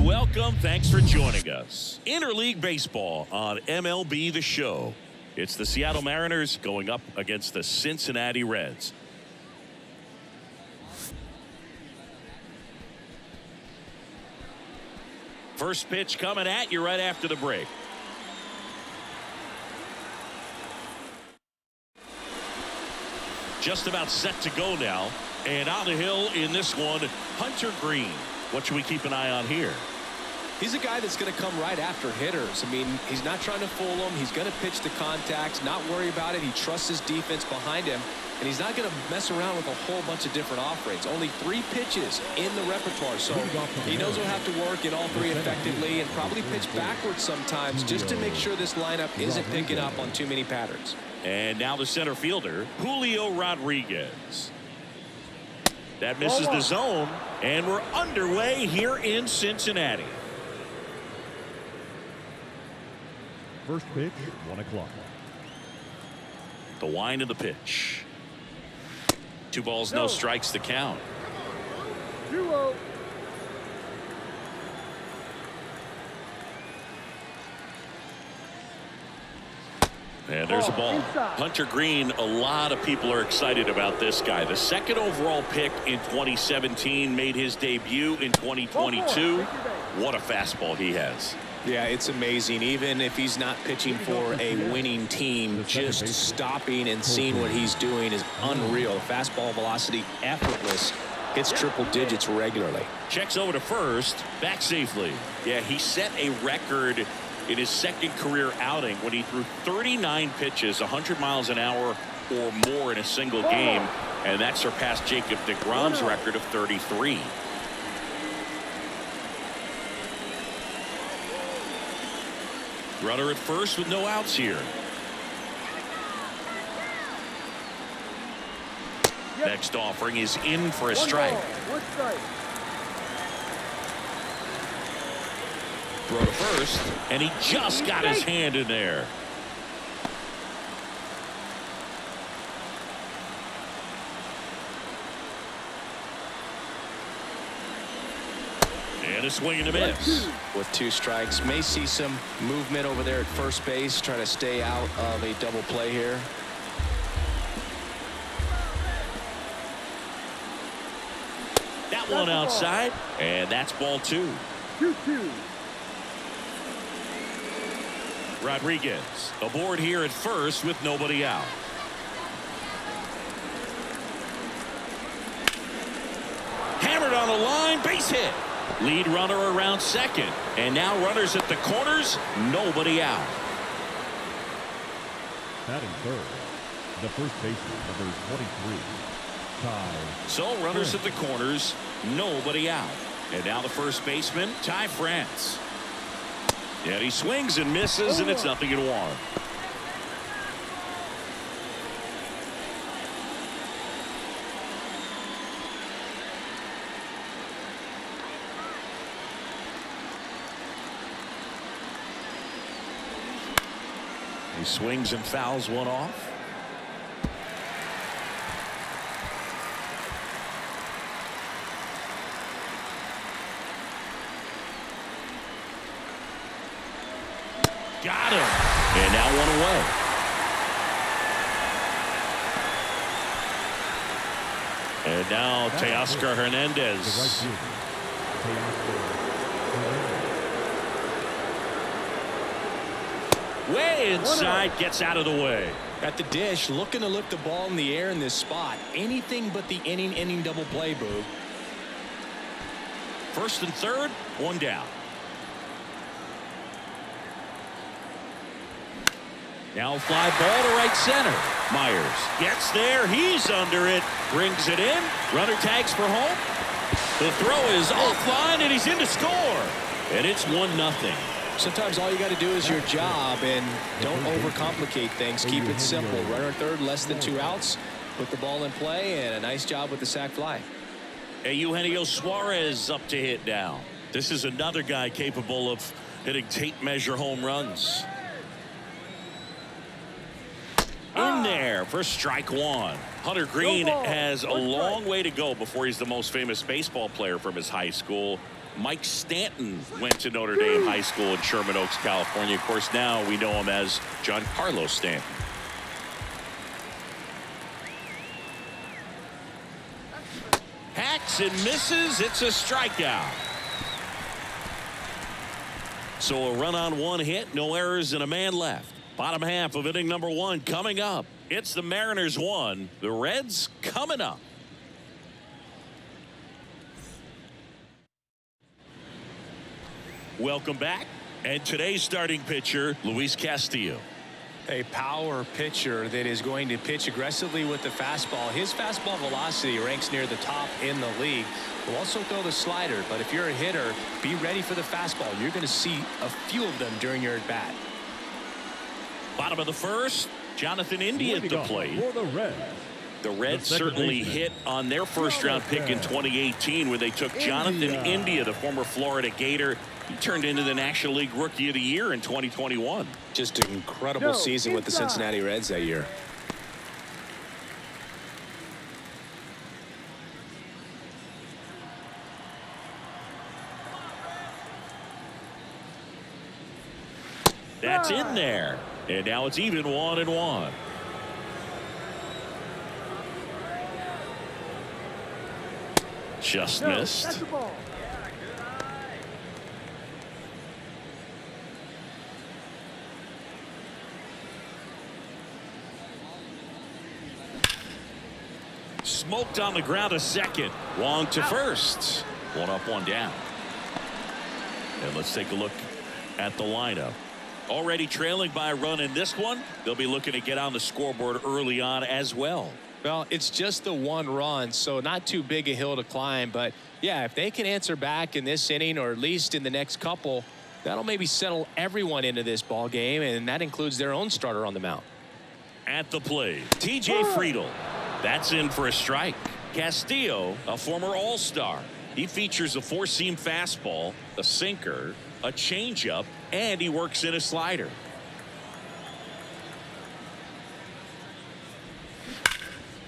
welcome. Thanks for joining us. Interleague Baseball on MLB The Show. It's the Seattle Mariners going up against the Cincinnati Reds. First pitch coming at you right after the break. Just about set to go now. And on the hill in this one, Hunter Green. What should we keep an eye on here? He's a guy that's going to come right after hitters. I mean, he's not trying to fool them. He's going to pitch the contacts, not worry about it. He trusts his defense behind him, and he's not going to mess around with a whole bunch of different offerings. Only 3 pitches in the repertoire, so he knows he'll have to work in all 3 effectively and probably pitch backwards sometimes just to make sure this lineup isn't picking up on too many patterns. And now the center fielder, Julio Rodriguez. That misses the zone, and we're underway here in Cincinnati. First pitch, 1 o'clock. The wind of the pitch. 2 balls, no strikes to count. 2-0. And there's a ball. Hunter Green, a lot of people are excited about this guy. The 2nd overall pick in 2017, made his debut in 2022. What a fastball he has. Yeah, it's amazing. Even if he's not pitching for a winning team, just stopping and seeing what he's doing is unreal. Fastball velocity, effortless. Hits triple digits regularly. Checks over to first, back safely. Yeah, he set a record in his 2nd career outing when he threw 39 pitches, 100 miles an hour or more in a single game, and that surpassed Jacob deGrom's record of 33. Runner at first with no outs here. Next offering is in for a strike. Throw to first, and he just got his hand in there. And a swing and a miss. With 2 strikes, may see some movement over there at first base, trying to stay out of a double play here. That one outside, and that's ball 2. 2-2. Rodriguez aboard here at first with nobody out. Hammered on the line, base hit. Lead runner around second, and now runners at the corners, nobody out. Batting third, the first baseman, number 23, Ty. So runners at the corners, nobody out. And now the first baseman, Ty France. And he swings and misses, and it's 0-1. He swings and fouls one off. Got him. And now 1 away. And now Teoscar Hernandez. Way inside, gets out of the way. At the dish, looking to lift the ball in the air in this spot. Anything but the inning double play, Boo. First and third, 1 down. Now fly ball to right center. Myers gets there. He's under it. Brings it in. Runner tags for home. The throw is offline, and he's in to score. And it's 1-0. Sometimes all you got to do is your job, and don't overcomplicate things. Keep it simple. Runner third, less than 2 outs. Put the ball in play, and a nice job with the sac fly. Hey, Eugenio Suarez up to hit now. This is another guy capable of hitting tape measure home runs. In there for strike 1. Hunter Green has a long way to go before he's the most famous baseball player from his high school. Mike Stanton went to Notre Dame High School in Sherman Oaks, California. Of course, now we know him as Giancarlo Stanton. Hacks and misses. It's a strikeout. So a run on one hit, no errors, and a man left. Bottom half of inning number 1 coming up. It's the Mariners 1, the Reds coming up. Welcome back. And today's starting pitcher, Luis Castillo. A power pitcher that is going to pitch aggressively with the fastball. His fastball velocity ranks near the top in the league. Will also throw the slider, but if you're a hitter, be ready for the fastball. You're going to see a few of them during your at-bat. Bottom of the first, Jonathan India at the plate. For the Reds. The Reds certainly hit on their first-round pick in 2018 when they took Jonathan India, the former Florida Gator. He turned into the National League Rookie of the Year in 2021. Just an incredible season with the Cincinnati Reds that year. That's in there. And now it's even 1-1. Just missed. Smoked on the ground to second. Long to first. 1 up, 1 down. And let's take a look at the lineup. Already trailing by a run in this one. They'll be looking to get on the scoreboard early on as well. Well, it's just the 1 run, so not too big a hill to climb. But, yeah, if they can answer back in this inning or at least in the next couple, that'll maybe settle everyone into this ball game, and that includes their own starter on the mound. At the plate, TJ Friedl. That's in for a strike. Castillo, a former All-Star. He features a 4-seam fastball, a sinker, a changeup, and he works in a slider.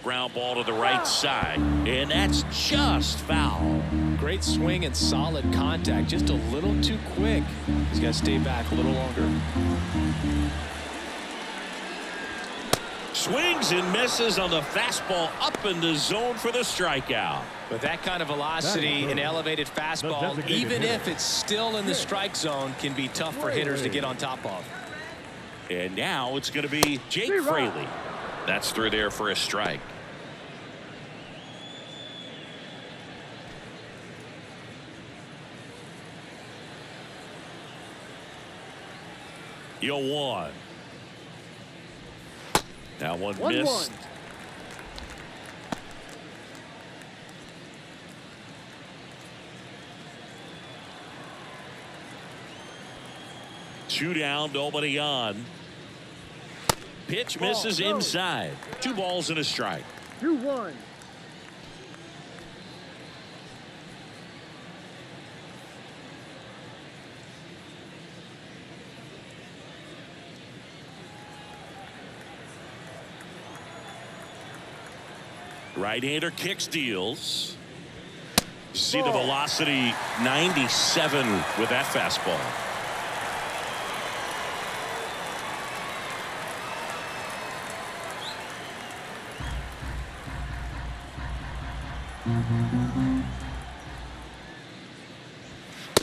Ground ball to the right side, and that's just foul. Great swing and solid contact, just a little too quick. He's got to stay back a little longer. Swings and misses on the fastball up in the zone for the strikeout. With that kind of velocity, an elevated fastball, even if it's still in the strike zone, can be tough for hitters to get on top of. And now it's going to be Jake Fraley. That's through there for a strike. Yo, 1. That one missed. 2 down, nobody on. Pitch misses inside. 2 balls and a strike. 2-1. Right-hander kicks, deals. See the velocity, 97 with that fastball.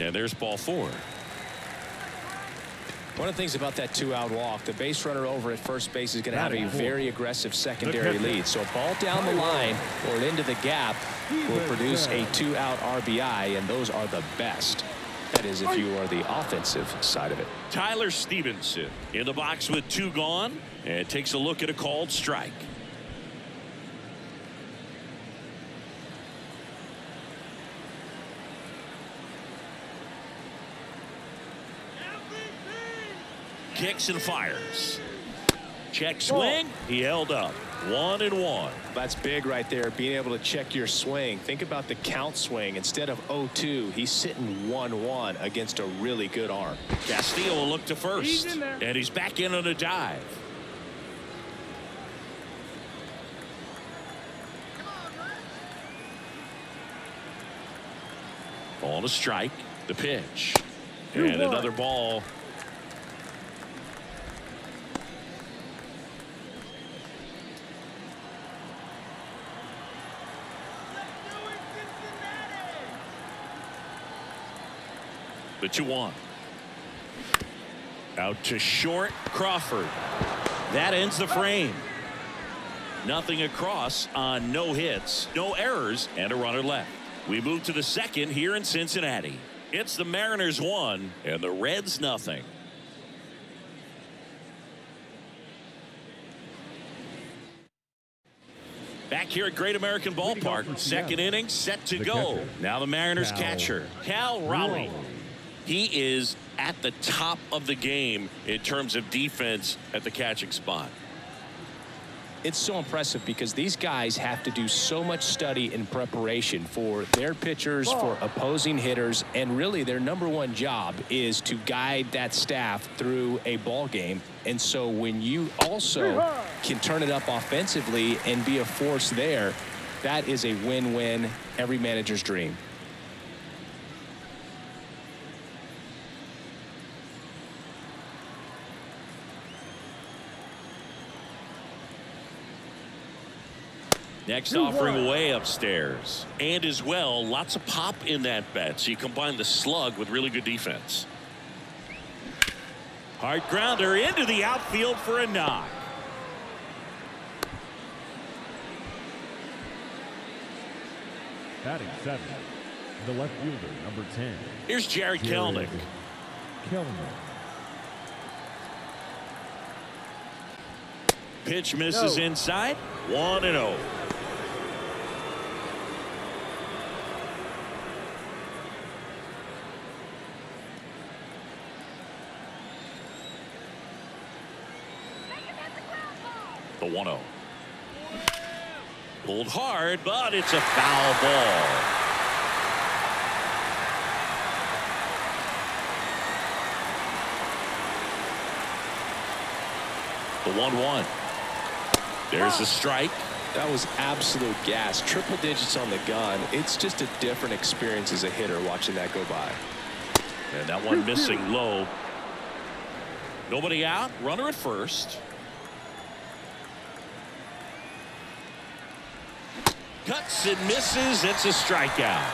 And there's ball 4. One of the things about that 2-out walk, the base runner over at first base is going to have a very aggressive secondary lead. So a ball down the line or into the gap will produce a 2-out RBI, and those are the best. That is if you are the offensive side of it. Tyler Stevenson in the box with 2 gone, and takes a look at a called strike. Kicks and fires. Check swing. He held up. 1-1. That's big right there, being able to check your swing. Think about the count swing. Instead of 0-2, he's sitting 1-1 against a really good arm. Castillo will look to first, and he's back in on a dive. Ball to strike. The pitch. And another ball. The 2-1. Out to short. Crawford. That ends the frame. Nothing across on no hits, no errors, and a runner left. We move to the second here in Cincinnati. It's the Mariners 1 and the Reds nothing. Back here at Great American Ballpark, second inning set to go. Now the Mariners catcher, Cal Raleigh. He is at the top of the game in terms of defense at the catching spot. It's so impressive because these guys have to do so much study and preparation for their pitchers, for opposing hitters, and really their number one job is to guide that staff through a ball game. And so when you also can turn it up offensively and be a force there, that is a win-win, every manager's dream. Next offering way upstairs. And as well, lots of pop in that bat. So you combine the slug with really good defense. Hard grounder into the outfield for a knock. Batting 7, the left fielder, number 10. Here's Jared Kelenic. Pitch misses inside. 1-0. The 1-0. Pulled hard, but it's a foul ball. The 1-1. There's the strike. That was absolute gas. Triple digits on the gun. It's just a different experience as a hitter watching that go by. And that one missing low. Nobody out. Runner at first. Cuts and misses. It's a strikeout.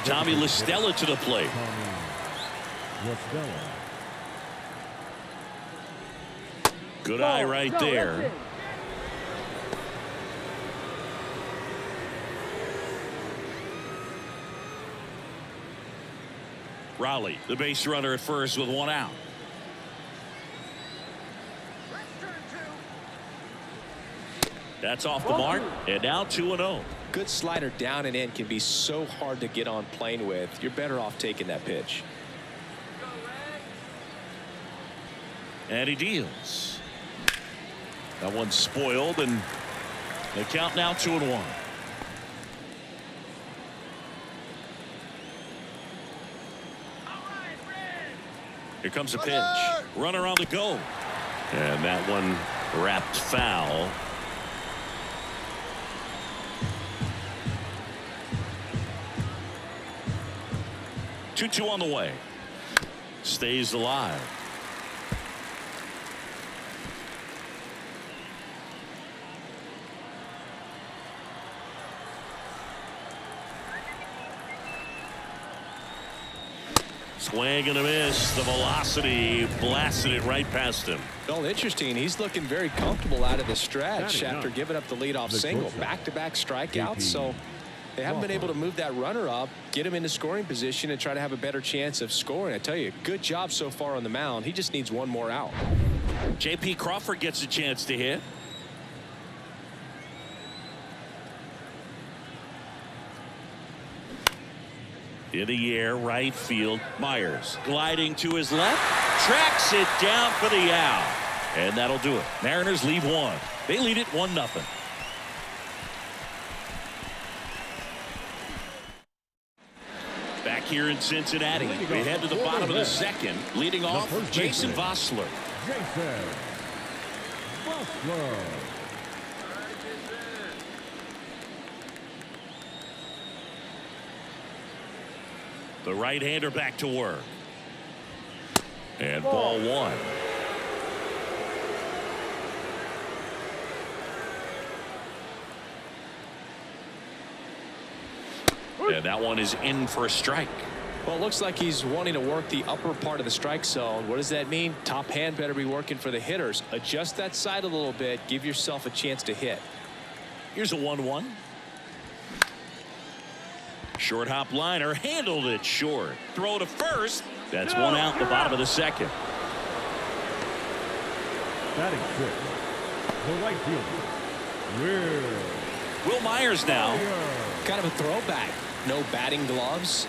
Tommy La Stella to the plate. Good eye right there. Raleigh, the base runner at first with one out. That's off the mark, and now 2-0. Good slider down and in can be so hard to get on plane with. You're better off taking that pitch. And he deals. That one's spoiled, and they count now 2-1. Here comes a pitch. Runner on the go. And that one wrapped foul. Two on the way. Stays alive. Swing and a miss. The velocity blasted it right past him. Well, interesting. He's looking very comfortable out of the stretch after giving up the leadoff single. Back-to-back strikeouts. So they haven't been able to move that runner up, get him into scoring position, and try to have a better chance of scoring. I tell you, good job so far on the mound. He just needs one more out. J.P. Crawford gets a chance to hit. In the air, right field. Myers gliding to his left. Tracks it down for the out. And that'll do it. Mariners lead one. They lead it 1-0. Back here in Cincinnati, we head to the bottom of the second. Leading off, Jason Vossler. The right-hander back to work. And ball one. And that one is in for a strike. Well, it looks like he's wanting to work the upper part of the strike zone. What does that mean? Top hand better be working for the hitters. Adjust that side a little bit. Give yourself a chance to hit. Here's a 1-1. Short hop liner, handled it short. Throw to first. That's one out in the bottom of the second. Batting sixth, the right fielder, Will Myers now. Kind of a throwback. No batting gloves.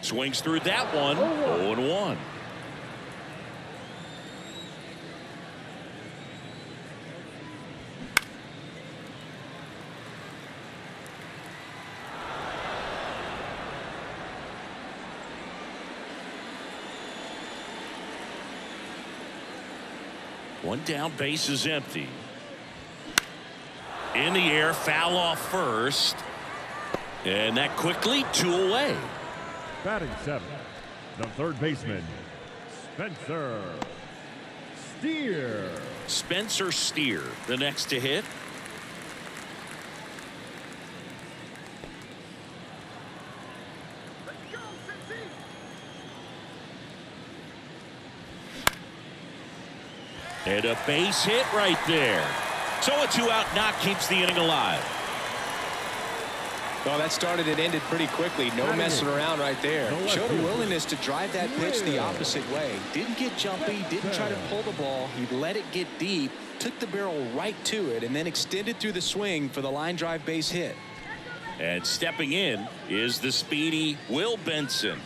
Swings through that one. 0-1. One down, base is empty. In the air, foul off first. And that quickly, 2 away. batting seventh, the third baseman, Spencer Steer. Spencer Steer, the next to hit. And a base hit right there. So a 2-out knock keeps the inning alive. Well, that started and ended pretty quickly. No messing around right there. Showed a willingness to drive that pitch the opposite way. Didn't get jumpy, didn't try to pull the ball. He let it get deep, took the barrel right to it, and then extended through the swing for the line drive base hit. And stepping in is the speedy Will Benson.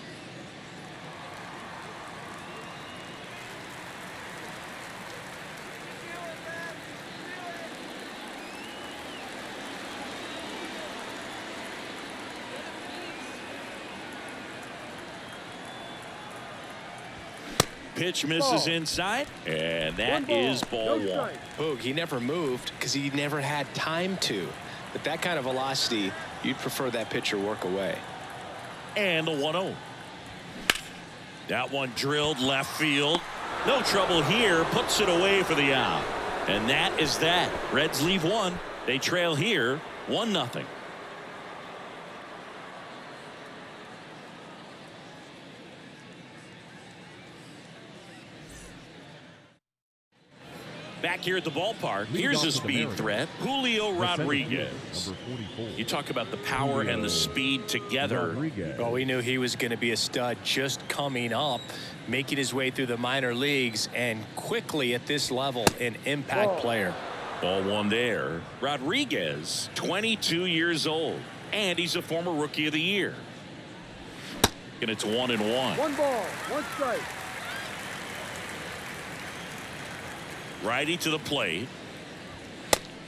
Pitch misses inside, and that is ball one. Boog, he never moved because he never had time to. But that kind of velocity, you'd prefer that pitcher work away. And the 1-0. That one drilled left field. No trouble here. Puts it away for the out. And that is that. Reds leave one. They trail here 1-0. Back here at the ballpark, here's a speed threat, Julio Rodriguez. You talk about the power and the speed together. Well, we knew he was going to be a stud just coming up, making his way through the minor leagues, and quickly at this level, an impact player. Ball one there. Rodriguez, 22 years old, and he's a former Rookie of the Year. And it's 1-1. 1 ball, 1 strike. Righty to the plate.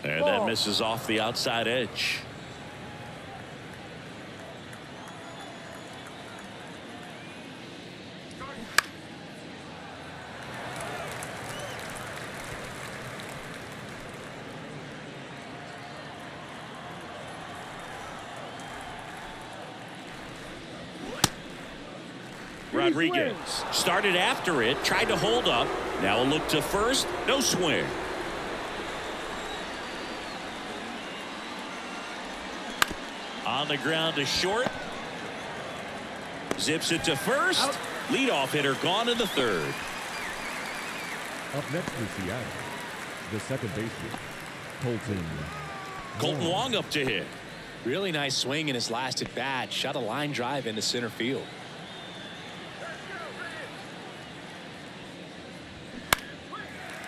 And that misses off the outside edge. Rodriguez started after it, tried to hold up. Now a look to first, no swing. On the ground to short. Zips it to first. Out. Leadoff hitter gone in the third. Up next for Seattle, the second baseman, Colton Wong up to hit. Really nice swing in his last at bat. Shot a line drive into center field.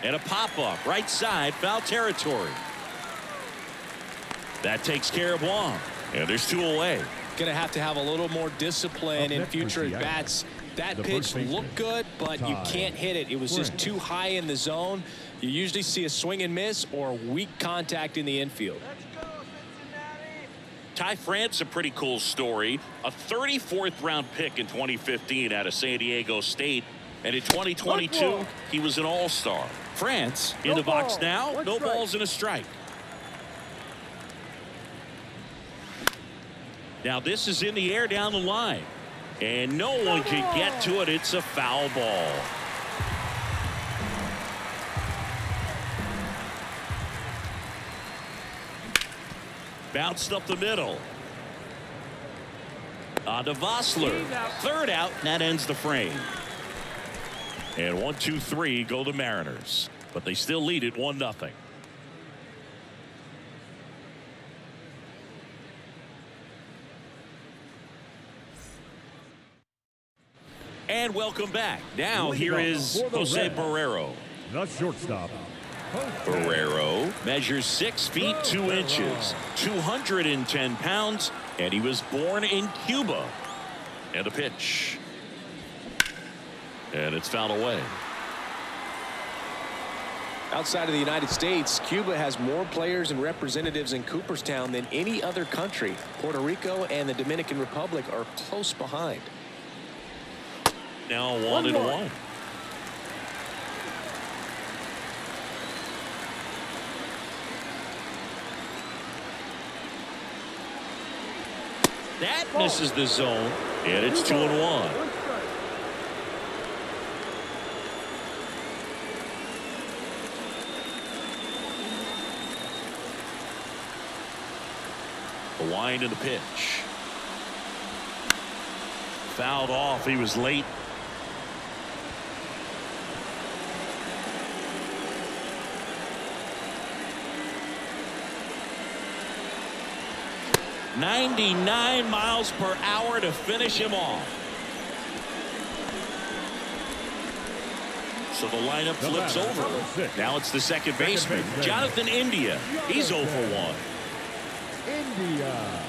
And a pop-up right side, foul territory. That takes care of Wong. And there's 2 away. Going to have a little more discipline in future at bats. That pitch looked good, but you can't hit it. It was just too high in the zone. You usually see a swing and miss or weak contact in the infield. Ty France, a pretty cool story. A 34th round pick in 2015 out of San Diego State. And in 2022, he was an all-star. France in the box now. No balls and a strike. Now this is in the air down the line. And no one can get to it. It's a foul ball. Bounced up the middle. On to Vossler. Third out, and that ends the frame. And 1, 2, 3 go the Mariners. But they still lead it 1-0. And welcome back. Now here is Jose Barrero. The shortstop. Barrero measures 6 feet 2 inches, 210 pounds, and he was born in Cuba. And a pitch. And it's fouled away. Outside of the United States, Cuba has more players and representatives in Cooperstown than any other country. Puerto Rico and the Dominican Republic are close behind. Now 1-1. That misses the zone, and it's 2-1. The wind of the pitch. Fouled off. He was late. .99 miles per hour to finish him off. So the lineup flips over. Now it's the second baseman, Jonathan India. He's 0 for 1. India.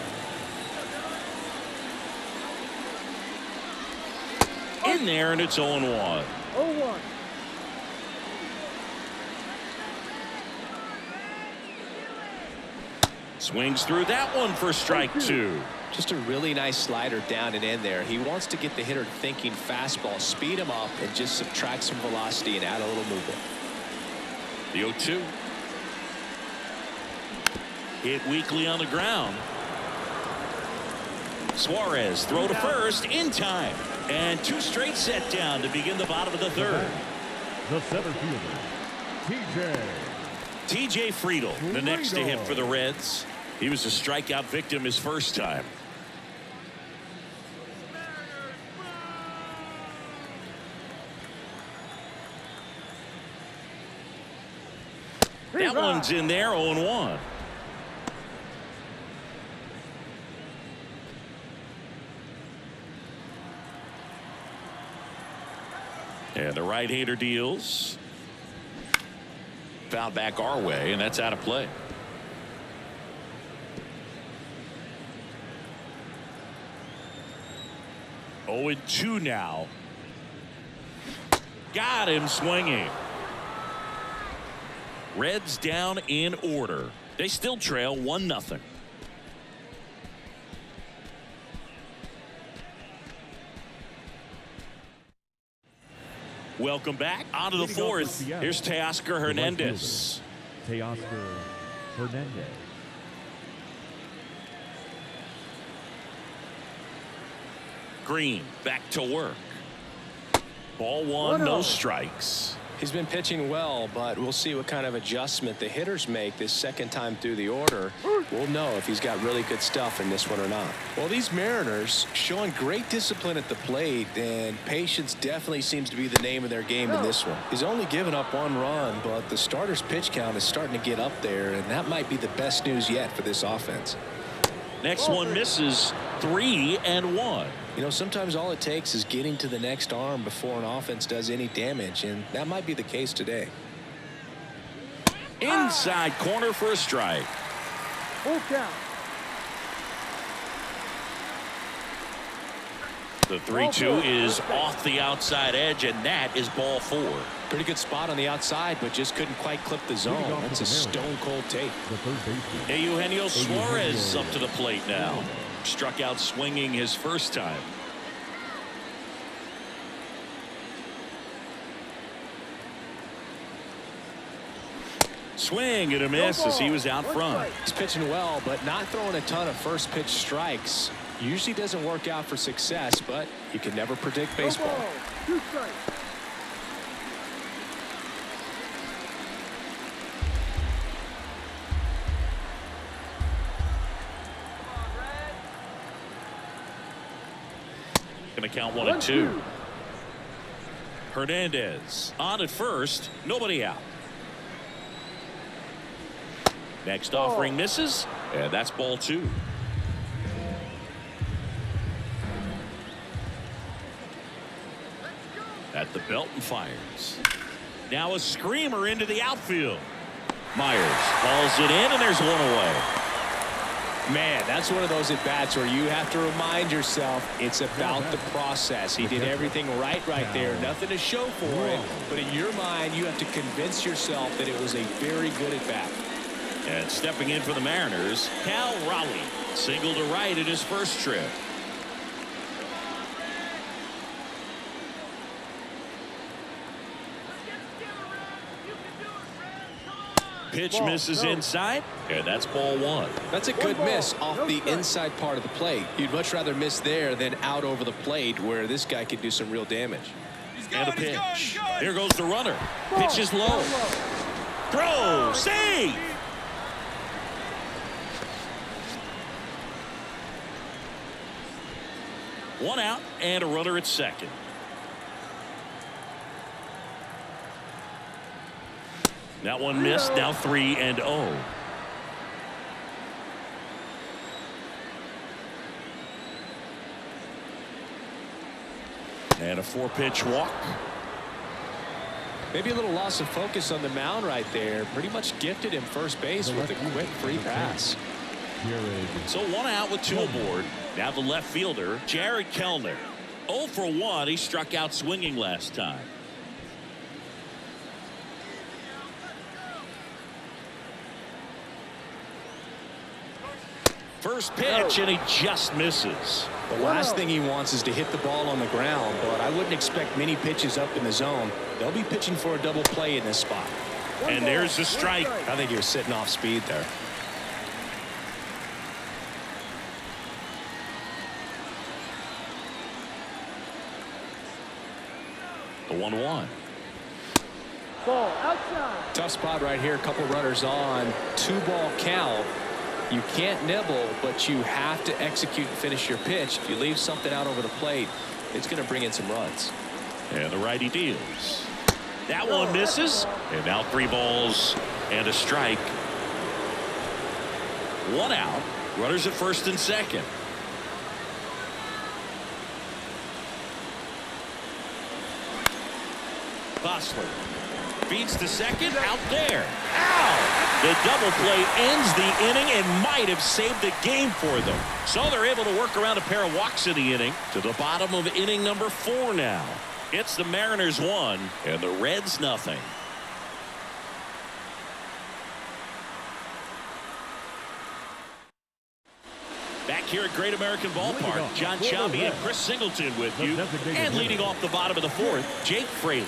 In there, and it's 0-1. 0-1. Swings through that one for strike 2. Just a really nice slider down and in there. He wants to get the hitter thinking fastball, speed him up, and just subtract some velocity and add a little movement. The 0-2. Hit weakly on the ground. Suarez throw to first in time. And 2 straight set down to begin the bottom of the third. The center fielder, TJ Friedel, the next to hit for the Reds. He was a strikeout victim his first time. That one's in there, 0-1. And the right-hander deals. Foul back our way, and that's out of play. Oh, 2 now. Got him swinging. Reds down in order. They still trail 1-0. Welcome back. On to the fourth. Here's Teoscar Hernandez. Teoscar Hernandez. Green back to work. Ball 1, no strikes. He's been pitching well, but we'll see what kind of adjustment the hitters make this second time through the order. We'll know if he's got really good stuff in this one or not. Well, these Mariners showing great discipline at the plate, and patience definitely seems to be the name of their game in this one. He's only given up 1 run, but the starter's pitch count is starting to get up there, and that might be the best news yet for this offense. Next one misses. 3-1. You know, sometimes all it takes is getting to the next arm before an offense does any damage, and that might be the case today. Inside corner for a strike. Full count. The 3-2 is off the outside edge, and that is ball 4. Pretty good spot on the outside, but just couldn't quite clip the zone. That's a stone-cold take. Eugenio Suarez up to the plate now. Struck out swinging his first time. Swing and a miss as he was out front. He's pitching well, but not throwing a ton of first pitch strikes. Usually doesn't work out for success, but you can never predict baseball. 2 strikes. Going to count 1 and 2. Hernandez on at first, nobody out. Next offering misses, and that's ball 2. At the belt and fires. Now a screamer into the outfield. Myers hauls it in, and there's 1 away. Man, that's one of those at-bats where you have to remind yourself it's about the process. He did everything right there. Nothing to show for it. But in your mind, you have to convince yourself that it was a very good at-bat. And stepping in for the Mariners, Cal Raleigh. Single to right in his first trip. Pitch misses inside, and that's ball 1. That's a good miss off the inside part of the plate. You'd much rather miss there than out over the plate where this guy could do some real damage. And a pitch. Here goes the runner. Pitch is low. Throw. Save. One out and a runner at second. That one missed. Now 3 and 0. And a 4-pitch walk. Maybe a little loss of focus on the mound right there. Pretty much gifted him first base with a quick free pass. So 1 out with 2 aboard. Now the left fielder, Jared Kellner. 0 for 1. He struck out swinging last time. First pitch, and he just misses. The last thing he wants is to hit the ball on the ground, but I wouldn't expect many pitches up in the zone. They'll be pitching for a double play in this spot. And there's the strike. I think he was sitting off speed there. The 1-1. Ball outside. Tough spot right here. A couple runners on. 2-ball count. You can't nibble, but you have to execute and finish your pitch. If you leave something out over the plate, it's going to bring in some runs. And the righty deals. That one misses. And now 3 balls and a strike. 1 out. Runners at first and second. Bosler feeds to second. Out there. Ow! The double play ends the inning and might have saved the game for them. So they're able to work around a pair of walks in the inning to the bottom of inning number 4 now. It's the Mariners 1 and the Reds nothing. Back here at Great American Ballpark, John Chambi and Chris Singleton with you. And leading off the bottom of the 4th, Jake Fraley.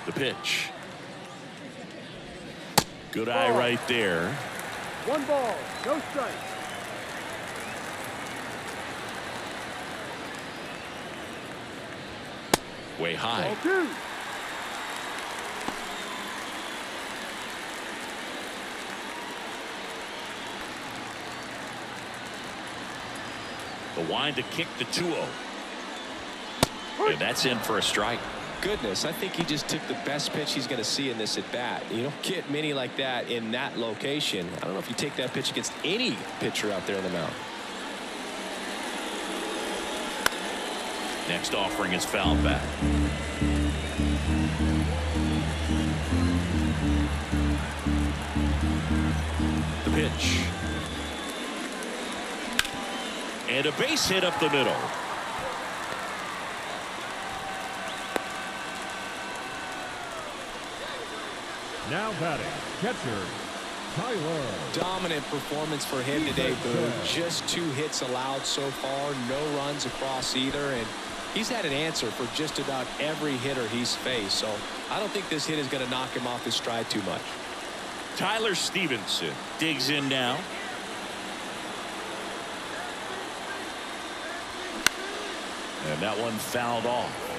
The pitch. Good eye right there. 1 ball, no strikes. Way high. Ball 2. The wind to kick the 2-0. And that's in for a strike. Goodness, I think he just took the best pitch he's going to see in this at bat. You don't get many like that in that location. I don't know if you take that pitch against any pitcher out there on the mound. Next offering is fouled back. The pitch. And a base hit up the middle. Now batting, catcher, Tyler. Dominant performance for him today, Boone. Just 2 hits allowed so far, no runs across either, and he's had an answer for just about every hitter he's faced, so I don't think this hit is going to knock him off his stride too much. Tyler Stevenson digs in now. And that one fouled off.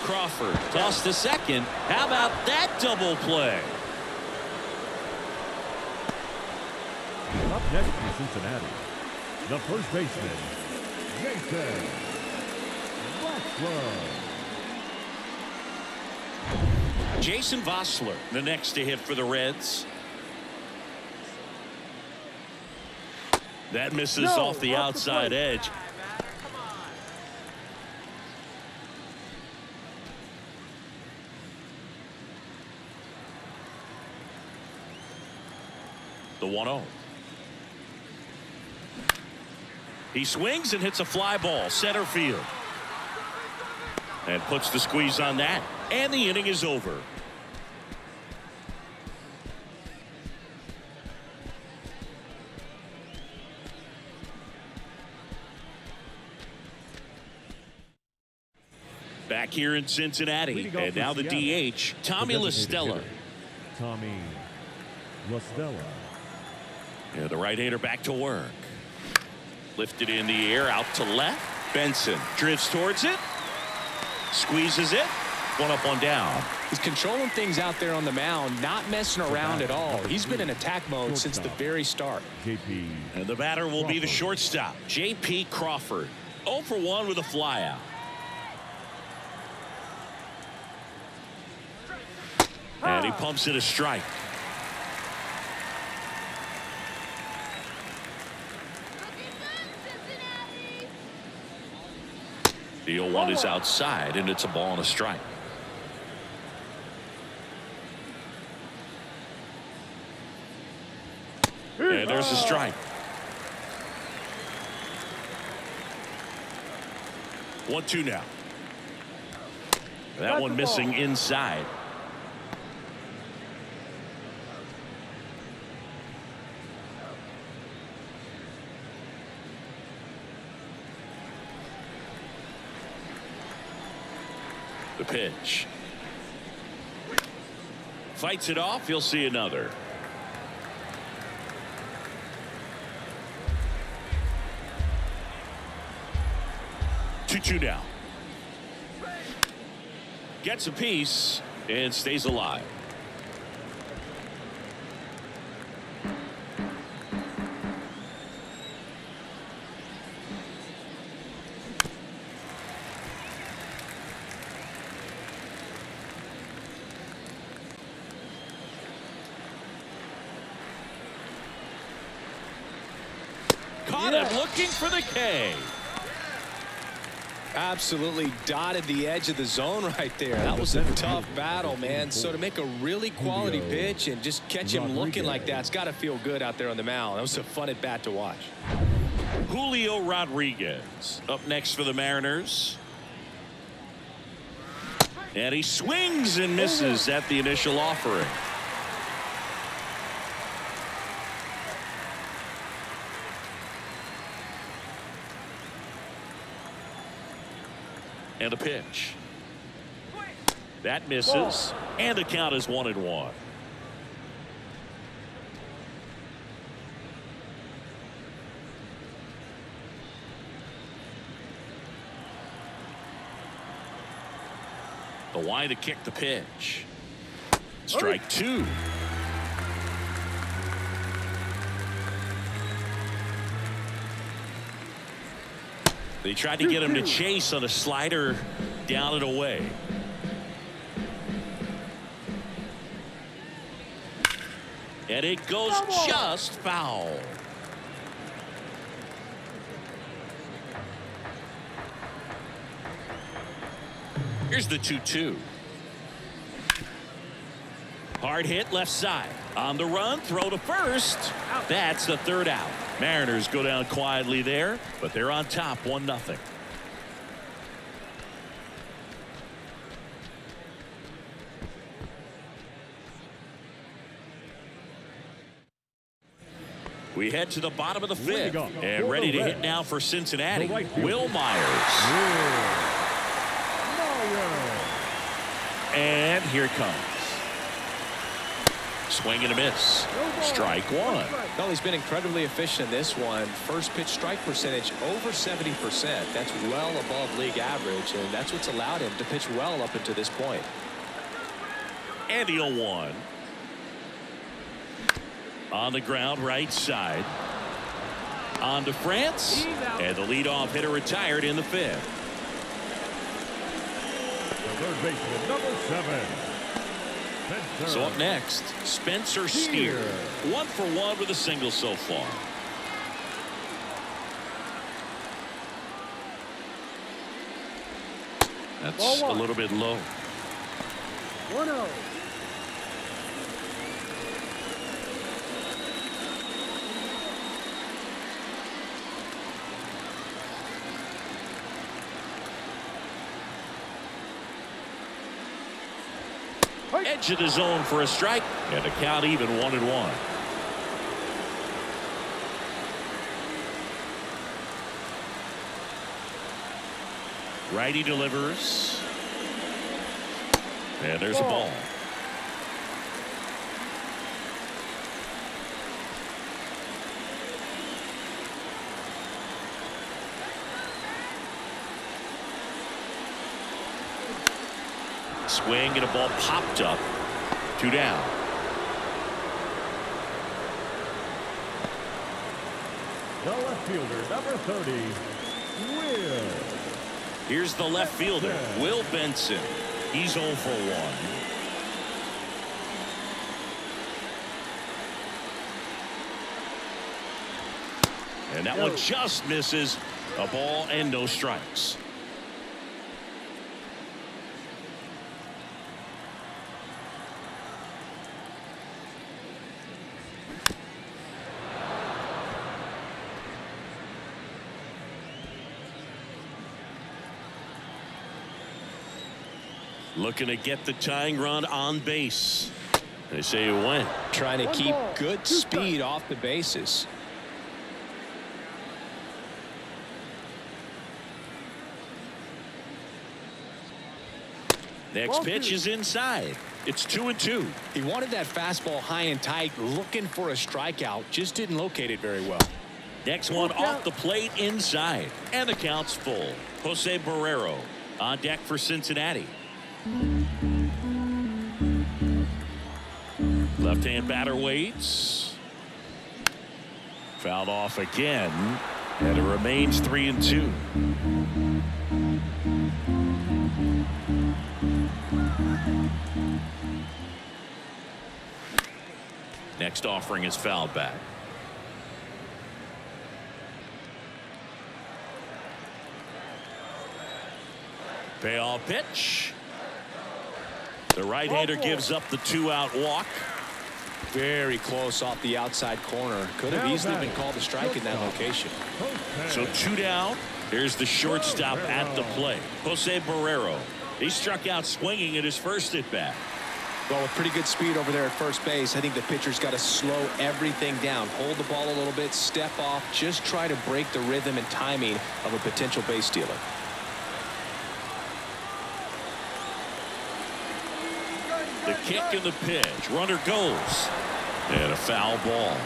Crawford tossed to second. How about that double play? Up next in Cincinnati, the first baseman, Jason Vossler. Jason Vossler, the next to hit for the Reds. That misses off the outside edge. The 1-0. He swings and hits a fly ball center field. And puts the squeeze on that. And the inning is over. Back here in Cincinnati. And now the DH, Tommy LaStella. Tommy LaStella. Yeah, the right-hander back to work. Lifted in the air, out to left. Benson drifts towards it. Squeezes it. One up, one down. He's controlling things out there on the mound, not messing around at all. He's been in attack mode since the very start. JP. And the batter will be the shortstop, J.P. Crawford. 0 for 1 with a flyout. And he pumps it a strike. The 0-1 is outside, and it's a ball and a strike. And there's a strike. 1-2 now. That one missing inside. The pitch. Fights it off. You'll see another. Two now. Gets a piece and stays alive. Caught him looking for the K. Absolutely dotted the edge of the zone right there. That was a tough battle, man. So to make a really quality pitch and just catch him looking like that, it's got to feel good out there on the mound. That was a fun at bat to watch. Julio Rodriguez up next for the Mariners. And he swings and misses at the initial offering. And a pitch. That misses. And the count is 1-1. The line to kick the pitch. Strike 2. They tried to get him to chase on a slider down and away. And it goes just foul. Here's the 2-2. Hard hit left side. On the run, throw to first. That's the third out. Mariners go down quietly there, but they're on top 1-0. We head to the bottom of the fifth and ready to hit now for Cincinnati. Will Myers. And here it comes. Swing and a miss. Strike one. Well, he's been incredibly efficient in this one. First pitch strike percentage over 70%. That's well above league average, and that's what's allowed him to pitch well up until this point. And the 0-1. On the ground, right side. On to France. And the leadoff hitter retired in the fifth. The third baseman, number 7. Spencer. So up next, Spencer Steer. 1 for 1 with a single so far. That's a little bit low. 1-0. Edge of the zone for a strike, and the count even 1-1. Righty delivers, and there's a ball. Swing and a ball popped up. 2 down. The left fielder, number 30, Will. Here's the left fielder, Will Benson. He's 0 for 1. And that one just misses. A ball and no strikes. Looking to get the tying run on base. They say it went. Trying to keep good speed off the bases. Next pitch is inside. It's 2-2. He wanted that fastball high and tight, looking for a strikeout. Just didn't locate it very well. Next one off the plate inside. And the count's full. Jose Barrero on deck for Cincinnati. Left-hand batter waits. Fouled off again. And it remains 3-2. Next offering is fouled back. Payoff pitch. The right-hander gives up the 2-out walk. Very close off the outside corner. Could have easily been called a strike in that location. So 2 down. Here's the shortstop at the plate. Jose Barrero. He struck out swinging at his first at-bat. Well, with pretty good speed over there at first base, I think the pitcher's got to slow everything down. Hold the ball a little bit, step off, just try to break the rhythm and timing of a potential base stealer. The kick and the pitch. Runner goes. And a foul ball.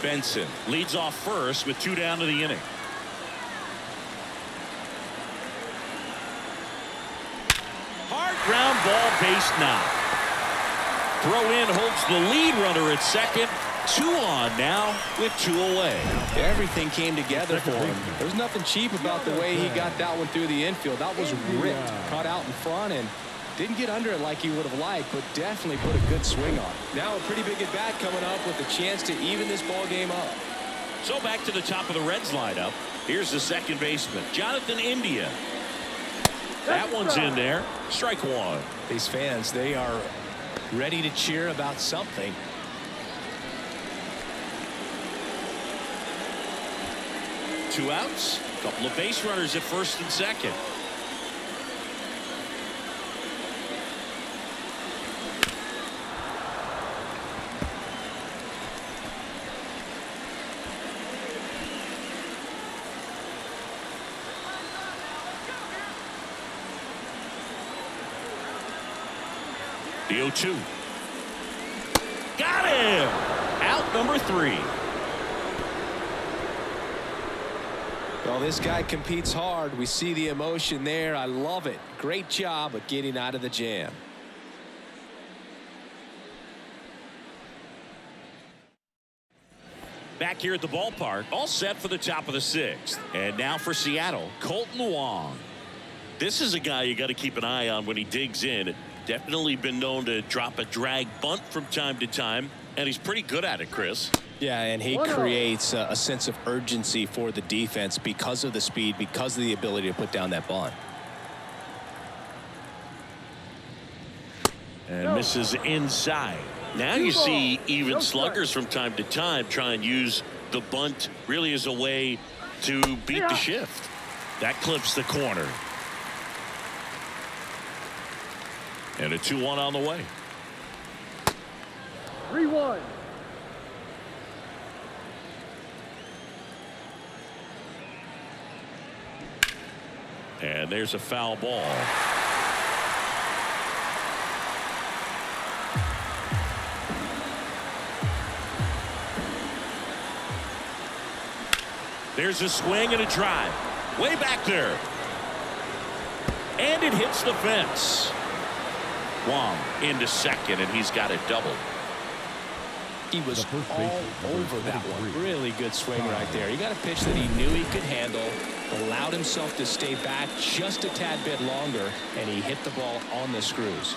Benson leads off first with 2 down to the inning. Hard ground ball, base knock. Throw in holds the lead runner at second. 2 on now with 2 away. Everything came together for him. There's nothing cheap about the way he got that one through the infield. That was ripped, caught out in front, and didn't get under it like he would have liked, but definitely put a good swing on it. Now a pretty big at bat coming up with a chance to even this ball game up. So back to the top of the Reds lineup. Here's the second baseman, Jonathan India. That one's in there. Strike one. These fans, they are ready to cheer about something. Two outs. Couple of base runners at first and second. The 0-2. Got him. Out number 3. Well, this guy competes hard. We see the emotion there. I love it. Great job of getting out of the jam. Back here at the ballpark, all set for the top of the 6th. And now for Seattle, Colton Wong. This is a guy you got to keep an eye on when he digs in. Definitely been known to drop a drag bunt from time to time, and he's pretty good at it, Chris. Yeah, and he creates a sense of urgency for the defense because of the speed, because of the ability to put down that bunt. And misses inside. Now you see even sluggers from time to time try and use the bunt really as a way to beat the shift. That clips the corner. And a 2-1 on the way. 3-1. And there's a foul ball. There's a swing and a drive. Way back there. And it hits the fence. Wong into second, and he's got it doubled. He was all over that one. Really good swing right there. He got a pitch that he knew he could handle, allowed himself to stay back just a tad bit longer, and he hit the ball on the screws.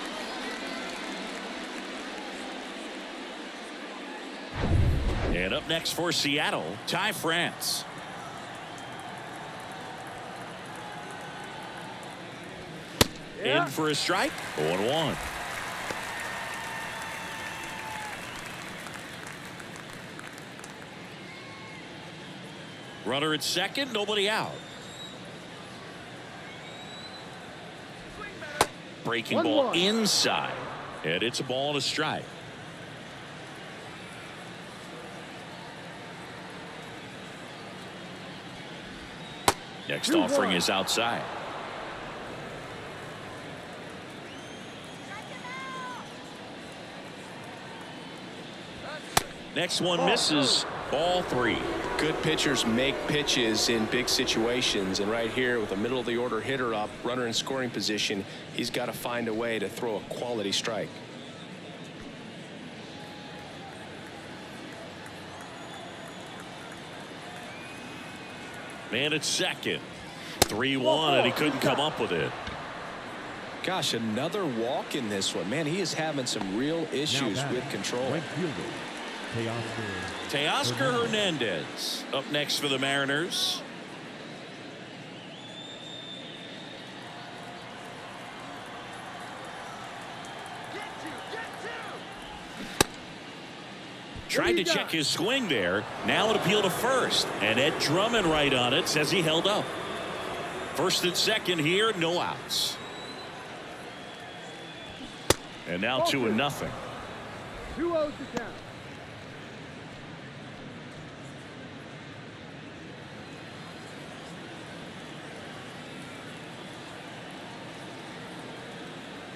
And up next for Seattle, Ty France. In for a strike. 0-1. Runner at second, nobody out. Breaking ball inside, and it's a ball and a strike. Next offering is outside. Next one misses. Ball 3. Good pitchers make pitches in big situations, and right here with a middle of the order hitter up, runner in scoring position, he's got to find a way to throw a quality strike. Man at second. 3-1, and he couldn't come up with it. Gosh, another walk in this one. Man, he is having some real issues with control. Right fielder, Teoscar Hernandez up next for the Mariners. Tried to check his swing there. Now an appeal to first. And Ed Drummond right on it, says he held up. First and second here, no outs. And now 2-0. 2-0 to count.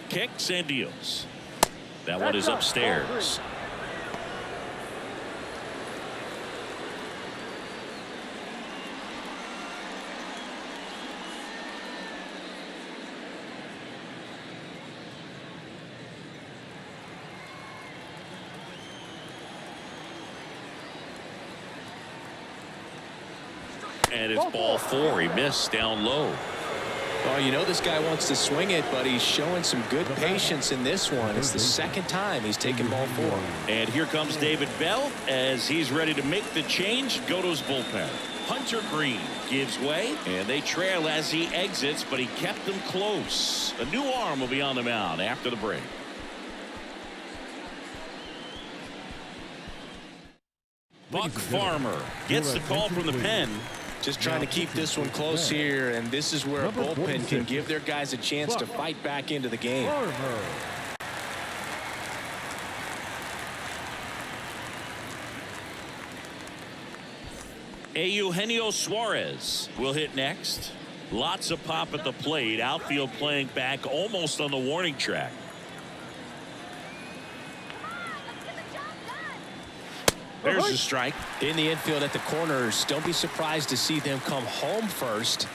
Kicks and deals. That one is upstairs. And it's ball 4. He missed down low. Well, you know this guy wants to swing it, but he's showing some good patience in this one. It's the second time he's taken ball 4. And here comes David Bell as he's ready to make the change, go to his bullpen. Hunter Green gives way, and they trail as he exits, but he kept them close. A new arm will be on the mound after the break. Buck Farmer gets the call from the pen. Just trying to keep this one close here, and this is where a bullpen can give their guys a chance to fight back into the game. Eugenio Suarez will hit next. Lots of pop at the plate. Outfield playing back almost on the warning track. There's the strike. In the infield at the corners, don't be surprised to see them come home first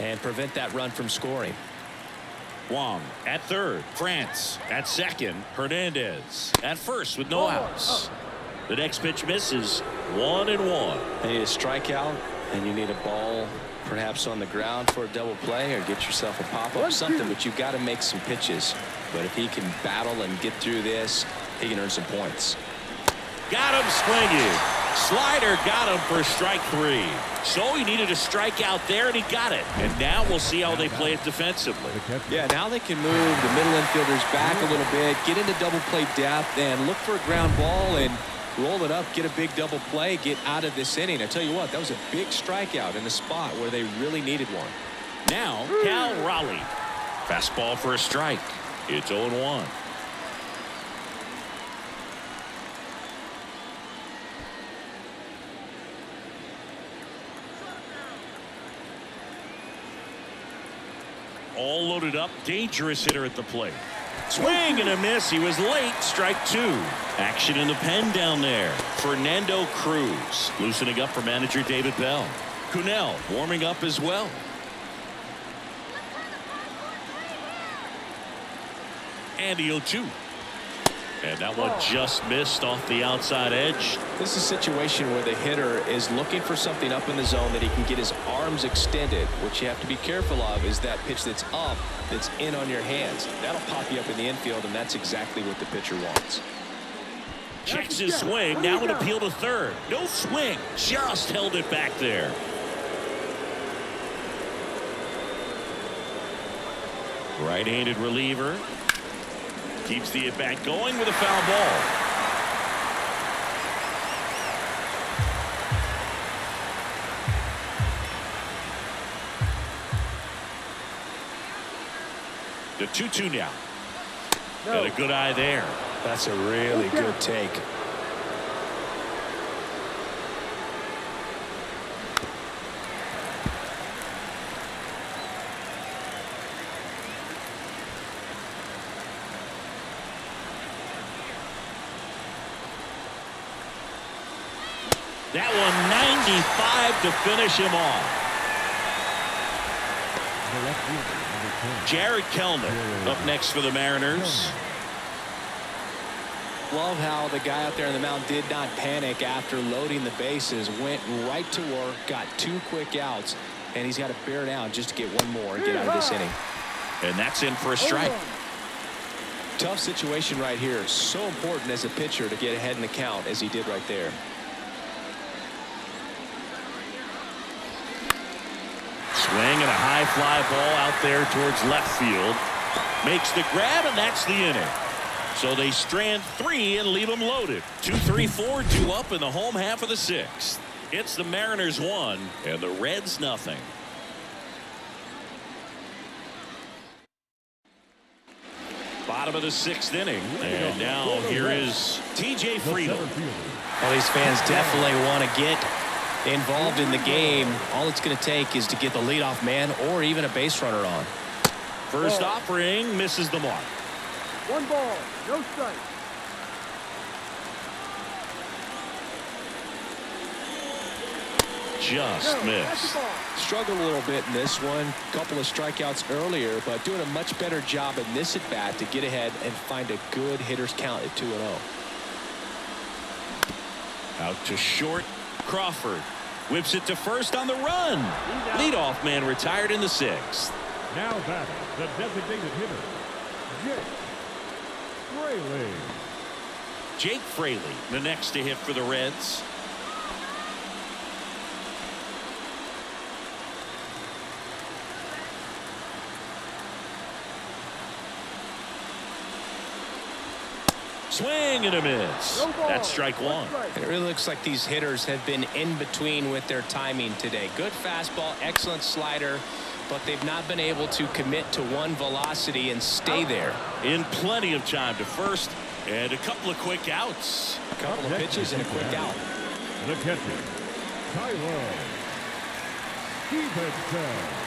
and prevent that run from scoring. Wong at third. France at second. Hernandez at first with no outs. The next pitch misses. 1-1. You need a strikeout, and you need a ball perhaps on the ground for a double play, or get yourself a pop-up, something, but you've got to make some pitches. But if he can battle and get through this, he can earn some points. Got him swinging. Slider got him for strike 3. So he needed a strikeout there, and he got it. And now we'll see how they play it defensively. Yeah, now they can move the middle infielders back a little bit, get into double play depth, and look for a ground ball and roll it up, get a big double play, get out of this inning. I tell you what, that was a big strikeout in a spot where they really needed one. Now, Cal Raleigh. Fastball for a strike. It's 0-1. All loaded up, dangerous hitter at the plate. Swing and a miss. He was late. Strike 2. Action in the pen down there. Fernando Cruz loosening up for manager David Bell. Cunell warming up as well. And the 0-2. And that one just missed off the outside edge. This is a situation where the hitter is looking for something up in the zone that he can get his arms extended. What you have to be careful of is that pitch that's up, that's in on your hands. That'll pop you up in the infield, and that's exactly what the pitcher wants. Checks his swing. Now an appeal to third. No swing. Just held it back there. Right-handed reliever. Keeps the at-bat going with a foul ball. The 2-2 now. Got a good eye there. That's a really good take. That one 95 to finish him off. Jared Kelman up next for the Mariners. Love how the guy out there on the mound did not panic after loading the bases. Went right to work, got 2 quick outs, and he's got to bear down just to get one more and get out of this inning. And that's in for a strike. Tough situation right here. So important as a pitcher to get ahead in the count as he did right there. Swing and a high fly ball out there towards left field. Makes the grab, and that's the inning. So they strand 3 and leave them loaded. 2-3-4 due up in the home half of the 6th. It's the Mariners 1 and the Reds nothing. Bottom of the 6th inning. And now here is TJ Friedel. Well, these fans definitely want to get involved in the game. All it's going to take is to get the leadoff man or even a base runner on. First offering misses the mark. 1 ball, no strike. Just missed. Struggled a little bit in this one. Couple of strikeouts earlier, but doing a much better job in this at bat to get ahead and find a good hitter's count at 2-0. Out to short. Crawford whips it to first on the run. Leadoff man retired in the 6th. Now batting the designated hitter, Jake Fraley. Jake Fraley, the next to hit for the Reds. Swing and a miss. No ball. That's strike one. It really looks like these hitters have been in between with their timing today. Good fastball, excellent slider, but they've not been able to commit to one velocity and stay there. In plenty of time to first, and a couple of quick outs. A couple of pitches and a quick out. The catcher, Tyler Stevenson.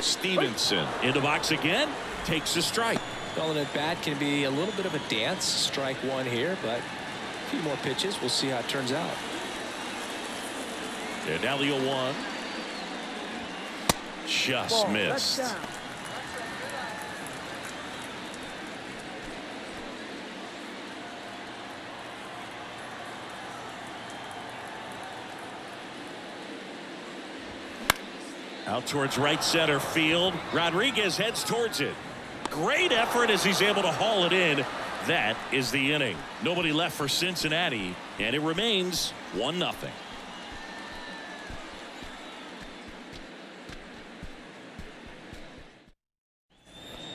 Stevenson in the box again, takes a strike. Calling it bat can be a little bit of a dance. Strike one here, but a few more pitches. We'll see how it turns out. And now the 0-1. Just Ball. missed. That's down. Out towards right center field. Rodriguez heads towards it. Great effort as he's able to haul it in. That is the inning. Nobody left for Cincinnati, and it remains 1-0.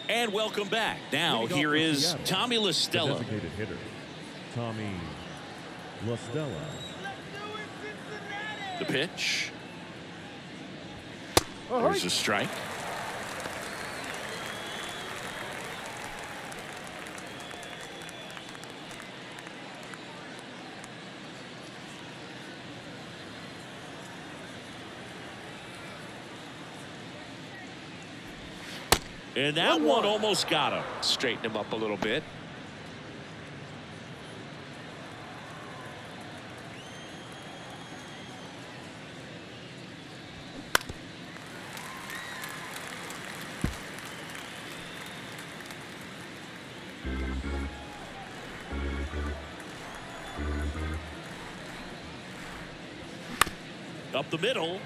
And welcome back. Now here is Tommy La Stella. Designated hitter, Tommy La Stella. The pitch. Uh-huh. There's a strike. And that one almost got him. Straighten him up a little bit. Up the middle.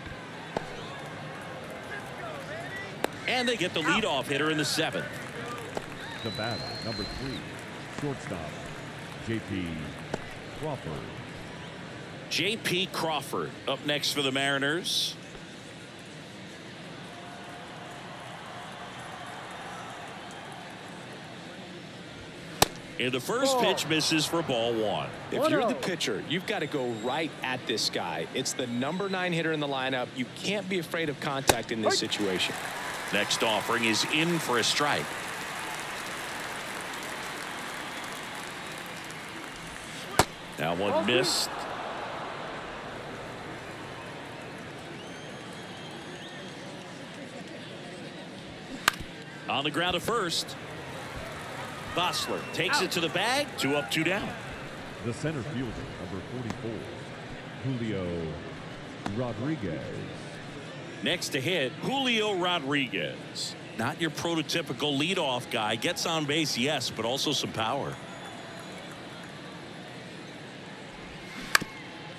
And they get the leadoff hitter in the 7th. The batter, number 3, shortstop, J.P. Crawford. J.P. Crawford up next for the Mariners. And the first pitch misses for ball 1. If you're the pitcher, you've got to go right at this guy. It's the number 9 hitter in the lineup. You can't be afraid of contact in this situation. Next offering is in for a strike. That one missed. On the ground to first. Bosler takes it to the bag. 2 up, 2 down. The center fielder, number 44, Julio Rodriguez. Next to hit, Julio Rodriguez. Not your prototypical leadoff guy. Gets on base, yes, but also some power.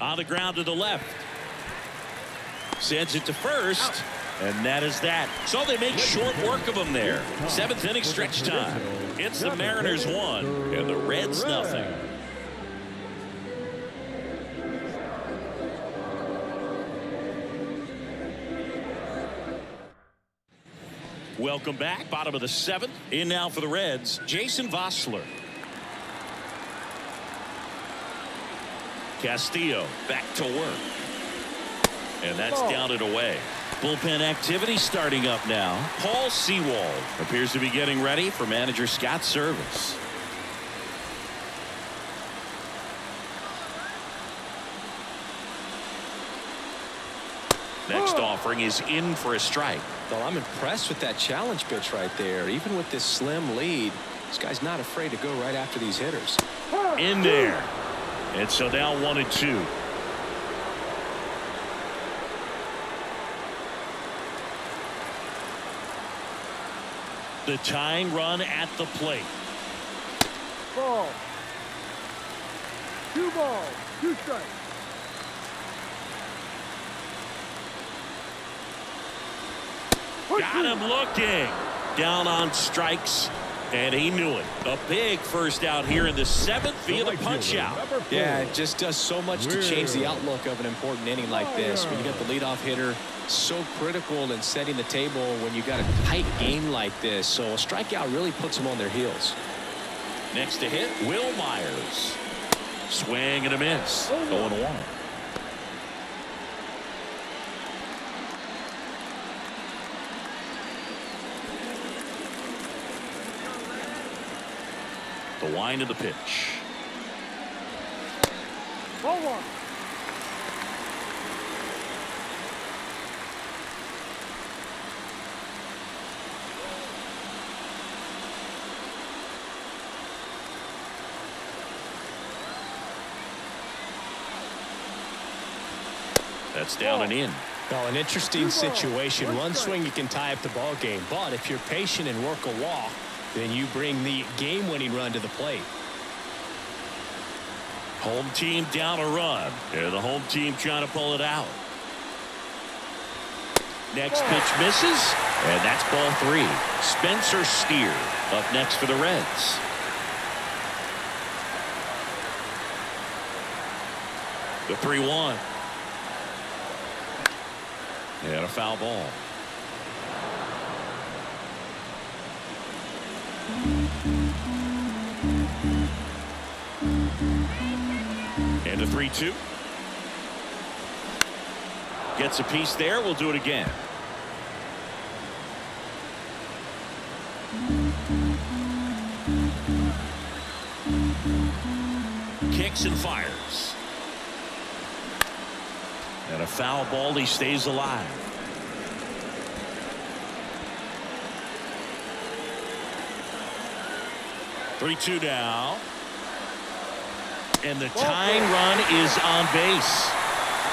On the ground to the left. Sends it to first. And that is that. So they make short work of him there. 7th inning stretch time. It's the Mariners 1 and the Reds nothing. Welcome back. Bottom of the 7th. In now for the Reds, Jason Vosler. Castillo back to work. And that's down and away. Bullpen activity starting up now. Paul Sewald appears to be getting ready for manager Scott's service. Next offering is in for a strike. Well, I'm impressed with that challenge pitch right there. Even with this slim lead, this guy's not afraid to go right after these hitters. In there. And so now 1-2. The tying run at the plate. Ball. 2 balls, 2 strikes. Got him looking. Down on strikes. And he knew it. A big first out here in the 7th via the punch out. Yeah, it just does so much to change the outlook of an important inning like this. When you got the leadoff hitter, so critical in setting the table when you got a tight game like this. So a strikeout really puts them on their heels. Next to hit, Will Myers. Swing and a miss. 0-1. The wind of the pitch. Ball 1. That's down and in. Well, an interesting situation. One swing you can tie up the ball game, but if you're patient and work a walk, then you bring the game-winning run to the plate. Home team down a run. And the home team trying to pull it out. Next pitch misses. And that's ball 3. Spencer Steer up next for the Reds. The 3-1. And a foul ball. And a 3-2. Gets a piece there. We'll do it again. Kicks and fires. And a foul ball. He stays alive. Three-two now. And the tying run is on base.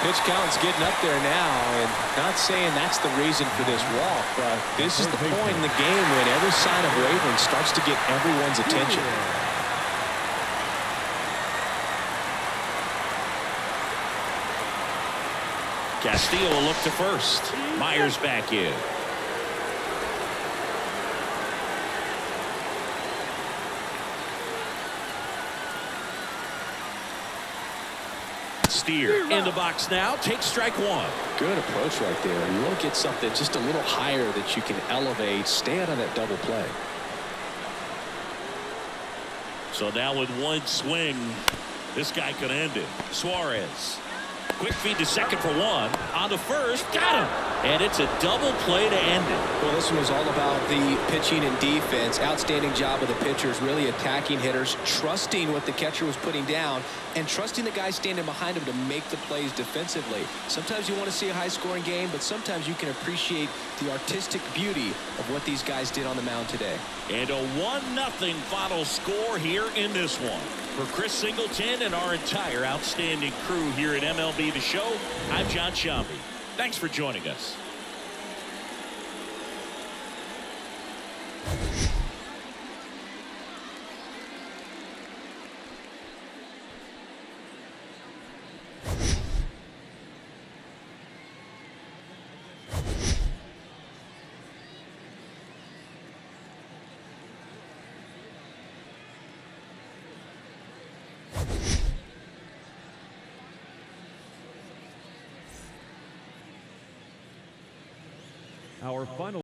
Pitch count's getting up there now, and not saying that's the reason for this walk, but this is the point in the game when every sign of wavering starts to get everyone's attention. Castillo will look to first. Myers back in. Steer in the box now. Takes strike 1. Good approach right there. You want to get something just a little higher that you can elevate. Stay out of that double play. So now with one swing, this guy could end it. Suarez. Quick feed to second for 1. On to first. Got him. And it's a double play to end it. Well, this one was all about the pitching and defense. Outstanding job of the pitchers, really attacking hitters, trusting what the catcher was putting down, and trusting the guy standing behind him to make the plays defensively. Sometimes you want to see a high-scoring game, but sometimes you can appreciate the artistic beauty of what these guys did on the mound today. And a 1-0 final score here in this one. For Chris Singleton and our entire outstanding crew here at MLB The Show, I'm John Shambi. Thanks for joining us. Our final